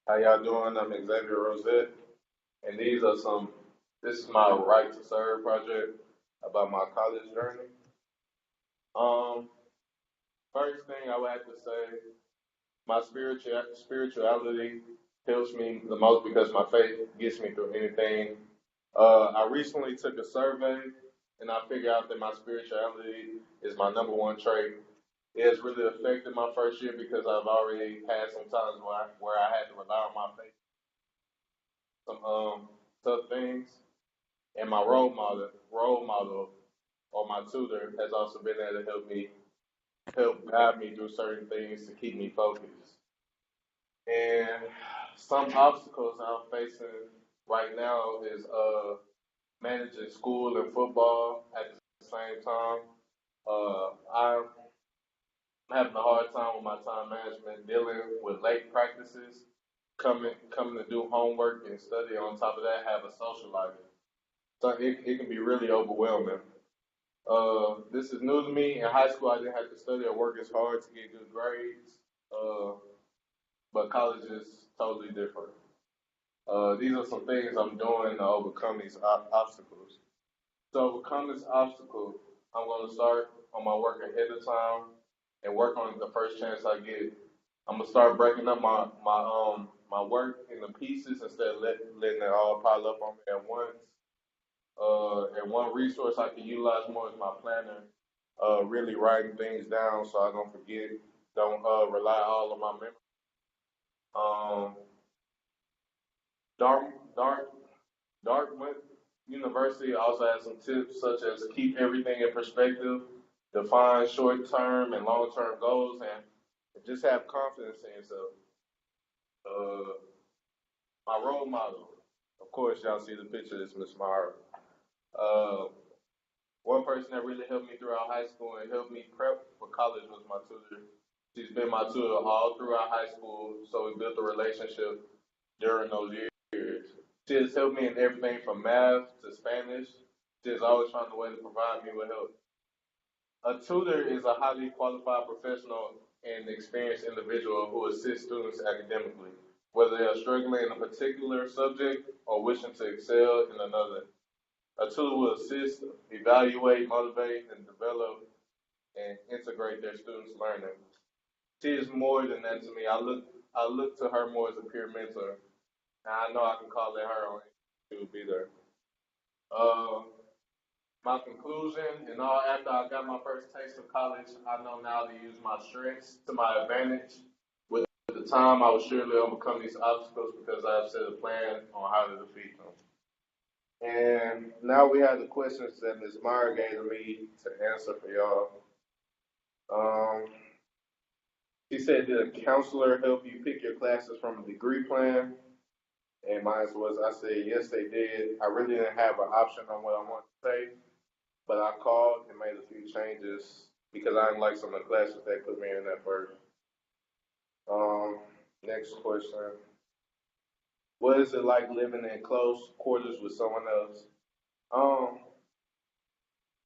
How y'all doing? I'm Xavier Rosette, and this is my Right to Serve project about my college journey. Um, First thing I would have to say, my spirituality helps me the most because my faith gets me through anything. I recently took a survey, and I figured out that my spirituality is my number one trait. It has really affected my first year because I've already had some times where I had to rely on my faith, some tough things. And my role model, or my tutor, has also been there to help guide me through certain things to keep me focused. And some obstacles I'm facing right now is managing school and football at the same time. I'm having a hard time with my time management, dealing with late practices, coming to do homework and study. On top of that, have a social life. So it can be really overwhelming. This is new to me. In high school, I didn't have to study or work as hard to get good grades, uh, but college is totally different. These are some things I'm doing to overcome these obstacles. To overcome this obstacle, I'm going to start on my work ahead of time and work on it the first chance I get. I'm gonna start breaking up my work into pieces instead of letting it all pile up on me at once. And one resource I can utilize more is my planner. Really writing things down so I don't forget. Don't rely all on my memory. Um, Dark, Dark, Dartmouth University also has some tips such as keep everything in perspective, define short-term and long-term goals, and just have confidence in yourself. Uh, my role model, of course, y'all see the picture. Is Miss Mara. Uh, One person that really helped me throughout high school and helped me prep for college was my tutor. She's been my tutor all throughout high school, so we built a relationship during those years. She has helped me in everything from math to Spanish. She has always found a way to provide me with help. A tutor is a highly qualified professional and experienced individual who assists students academically, whether they are struggling in a particular subject or wishing to excel in another. A tutor will assist, evaluate, motivate, and develop and integrate their students' learning. She is more than that to me. I look to her more as a peer mentor, and I know I can call it her on. She will be there. Uh, my conclusion, and all after I got my first taste of college, I know now to use my strengths to my advantage. With the time, I will surely overcome these obstacles because I have set a plan on how to defeat them. And now we have the questions that Ms. Meyer gave to me to answer for y'all. Um, she said, did a counselor help you pick your classes from a degree plan? And mine was, I said, yes, they did. I really didn't have an option on what I wanted to say, but I called and made a few changes because I didn't like some of the classes they put me in at first. Um, Next question. What is it like living in close quarters with someone else? Um,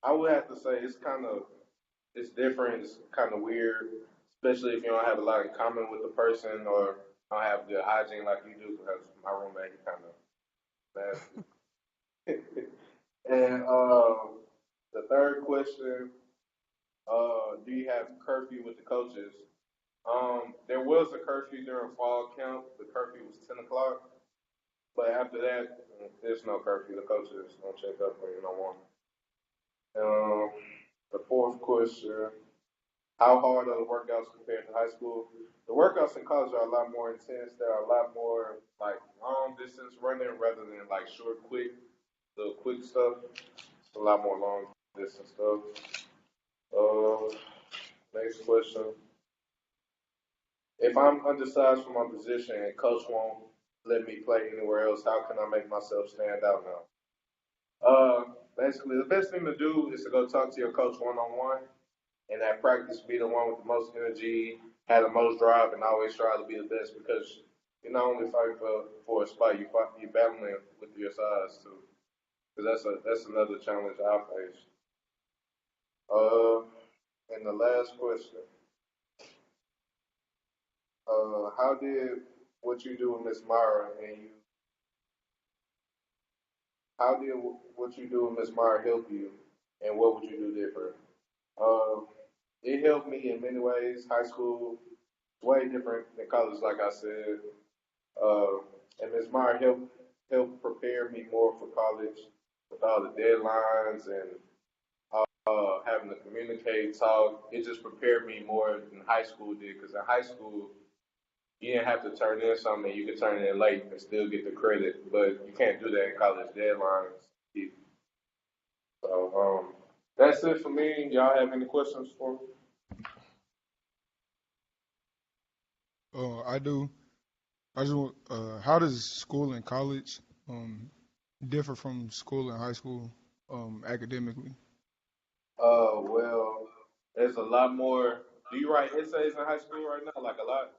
I would have to say it's different. It's kind of weird, especially if you don't have a lot in common with the person or don't have good hygiene like you do. Because my roommate is kind of nasty. And the third question: do you have curfew with the coaches? There was a curfew during fall camp. The curfew was 10 o'clock, but after that, there's no curfew. The coaches don't check up on you no more. Um, the fourth question: how hard are the workouts compared to high school? The workouts in college are a lot more intense. They're a lot more like long distance running rather than like short, the quick stuff. It's a lot more long distance stuff. Uh, Next question. If I'm undersized for my position and coach won't let me play anywhere else, how can I make myself stand out now? Basically, the best thing to do is to go talk to your coach one on one, and at practice be the one with the most energy, have the most drive, and always try to be the best because you're not only fighting for a spot, you're battling with your size too. Because that's another challenge I face. Uh, and the last question: how did what you do with Miss Mara, and how did what you do with Miss Mara help you, and what would you do different? Uh, it helped me in many ways. High school, way different than college, like I said. Uh, and Ms. Meyer helped prepare me more for college with all the deadlines and having to communicate, talk. It just prepared me more than high school did. Because in high school, you didn't have to turn in something. You could turn it in late and still get the credit. But you can't do that in college deadlines. So that's it for me. Y'all have any questions for me? I do. I just want, how does school and college differ from school and high school academically? Well, there's a lot more. Do you write essays in high school right now? Like a lot?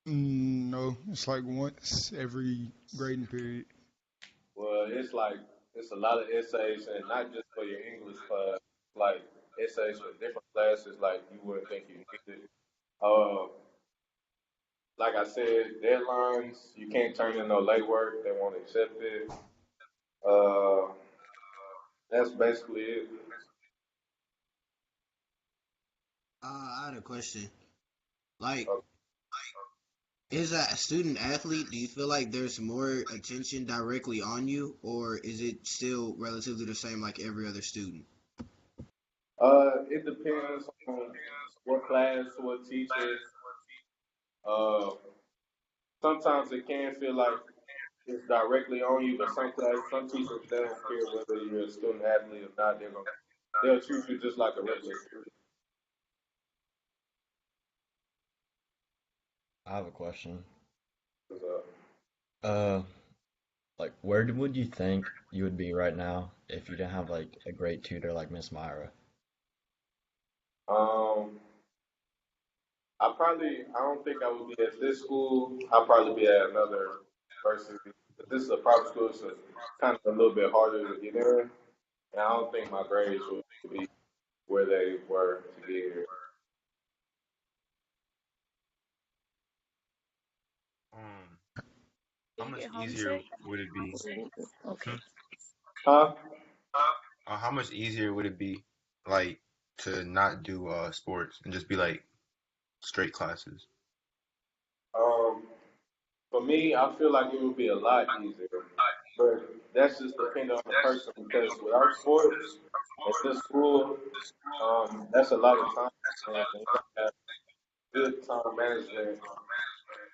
No, it's like once every grading period. Well, it's a lot of essays, and not just for your English class, like essays for different classes, like you wouldn't think you needed. Uh, like I said, deadlines, you can't turn in no late work; they won't accept it. Uh, that's basically it. I had a question. Like, Uh, is a student athlete, do you feel like there's more attention directly on you, or is it still relatively the same like every other student? it depends on what class, what teacher. Uh, sometimes it can feel like it's directly on you, but some teachers they don't care whether you're a student athlete or not. They'll treat you just like a regular student. I have a question. 'Cause, Uh, like, would you think you would be right now if you didn't have like a great tutor like Miss Myra? I don't think I would be at this school. I'll probably be at another university. But this is a private school, so it's kind of a little bit harder to get in. And I don't think my grades would be where they were to get here. Um, Do how you much get easier homesick? would it be? Okay. Hmm? Huh? How much easier would it be, like, to not do sports and just be like straight classes? Um, for me, I feel like it would be a lot easier. But that's just depending on the person because without sports at this school, that's a lot of time, and you gotta have good time management,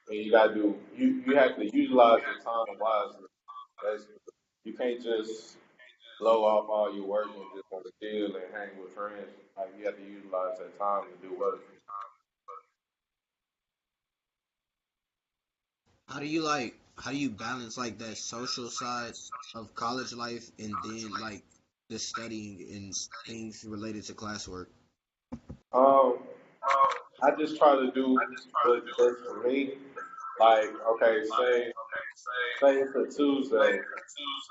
and you have to utilize your time wisely. Basically, you can't just blow off all your work and just want to chill and hang with friends. Like you have to utilize that time to do work. How do you balance like that social side of college life and then like the studying and things related to classwork? Um, I just try to do what's best for me. Like, okay, say it's a Tuesday,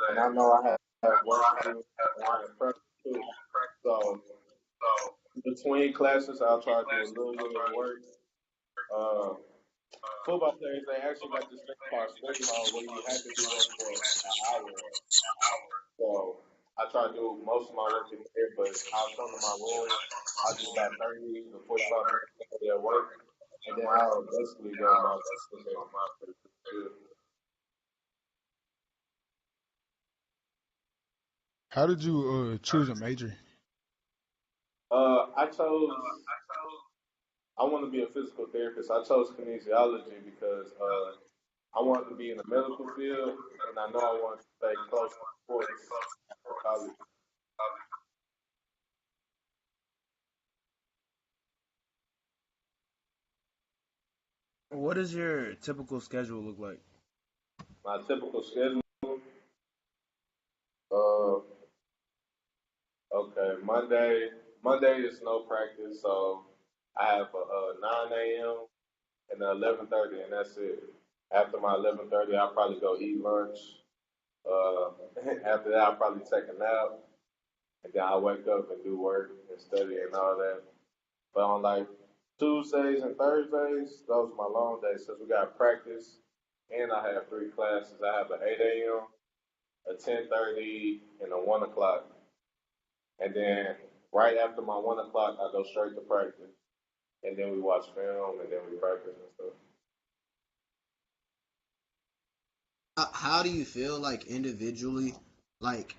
and I know have work to do, and I have prep too. So between classes, I'll try to do a little bit of work. Uh, football players, they actually got this thing called study hall where you have to do work for an hour. So I try to do most of my work in there, but I'll come to my room. I'll do about 30 to 45 minutes of that work, and then I'll basically go to my good. How did you choose a major? I chose. I want to be a physical therapist. I chose kinesiology because I wanted to be in the medical field, and I know I wanted to stay close to sports after college. What does your typical schedule look like? My typical schedule, uh, okay, Monday is no practice, so I have a 9 a.m. and a 11:30, and that's it. After my 11:30, I'll probably go eat lunch. Uh, after that, I'll probably take a nap, and then I wake up and do work and study and all that. But on like Tuesdays and Thursdays, those are my long days since we got practice, and I have three classes. I have an 8 a.m., a 10:30, and a 1 o'clock. And then right after my 1 o'clock, I go straight to practice, and then we watch film, and then we practice and stuff. How do you feel like individually, like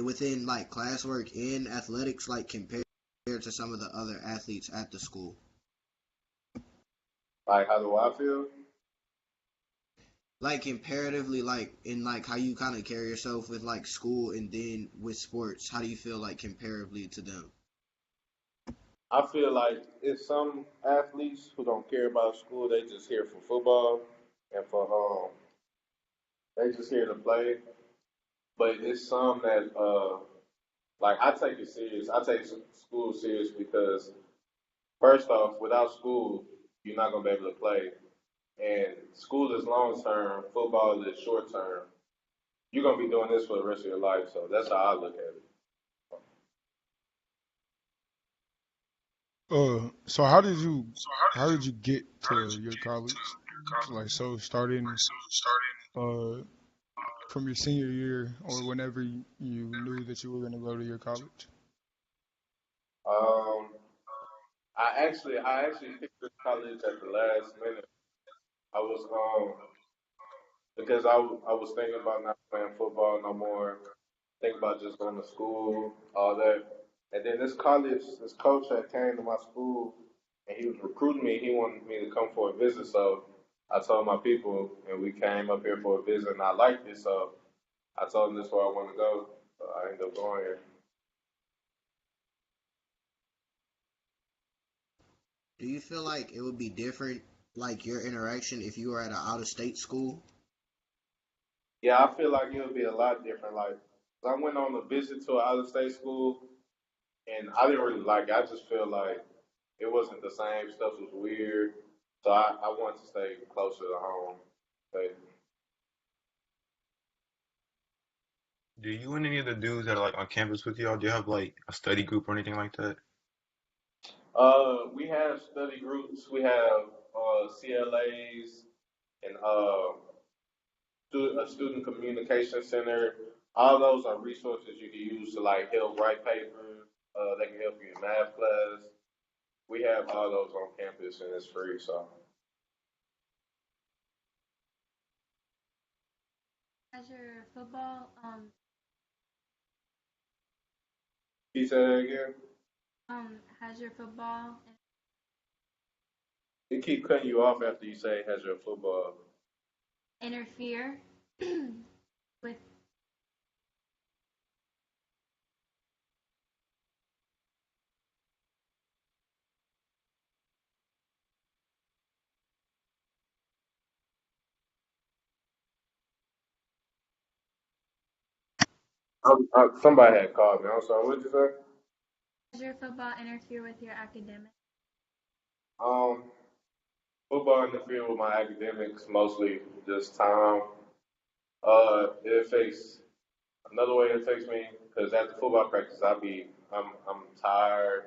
within like classwork in athletics, like compared to some of the other athletes at the school? Like, how do I feel? Like comparatively, like in like how you kind of carry yourself with like school and then with sports, how do you feel like comparatively to them? I feel like it's some athletes who don't care about school. They just here for football and for they just here to play. But it's some that like I take it serious. I take school serious because first off, without school, you're not gonna be able to play. And school is long term, football is short term. You're gonna be doing this for the rest of your life. So that's how I look at it. So how did you get to your college? Like, so starting uh from your senior year or whenever you knew that you were going to go to your college? Um, I actually picked this college at the last minute. I was because I was thinking about not playing football no more, thinking about just going to school, all that. And then this coach that came to my school, and he was recruiting me. He wanted me to come for a visit, so I told my people, and we came up here for a visit, and I liked it, so I told him this is where I want to go. So I ended up going here. Do you feel like it would be different, like your interaction if you were at an out of state school? Yeah, I feel like it would be a lot different. Like, I went on a visit to an out of state school, and I didn't really like it. I just feel like it wasn't the same. Stuff was weird, so I wanted to stay closer to home. But Do you and any of the dudes that are like on campus with y'all, do you have like a study group or anything like that? we have study groups. We have CLAs and a student communication center. All those are resources you can use to like help write papers. They can help you in math class. We have all those on campus and it's free. So, As your football, can you say that again? has your football It keep cutting you off after you say has your football. interfere with? Somebody had called me. I'm sorry. What did you say? Does your football interfere with your academics? Um, football interfere with my academics mostly just time. It affects another way it affects me because after football practice, I'm tired.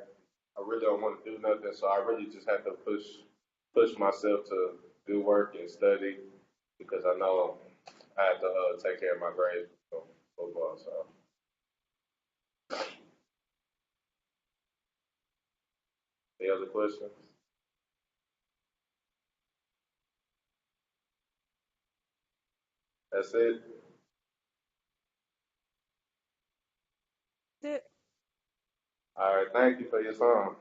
I really don't want to do nothing, so I really just have to push myself to do work and study because I know I have to take care of my grades for football. So the other questions? That's it. It All right. Thank you for your time.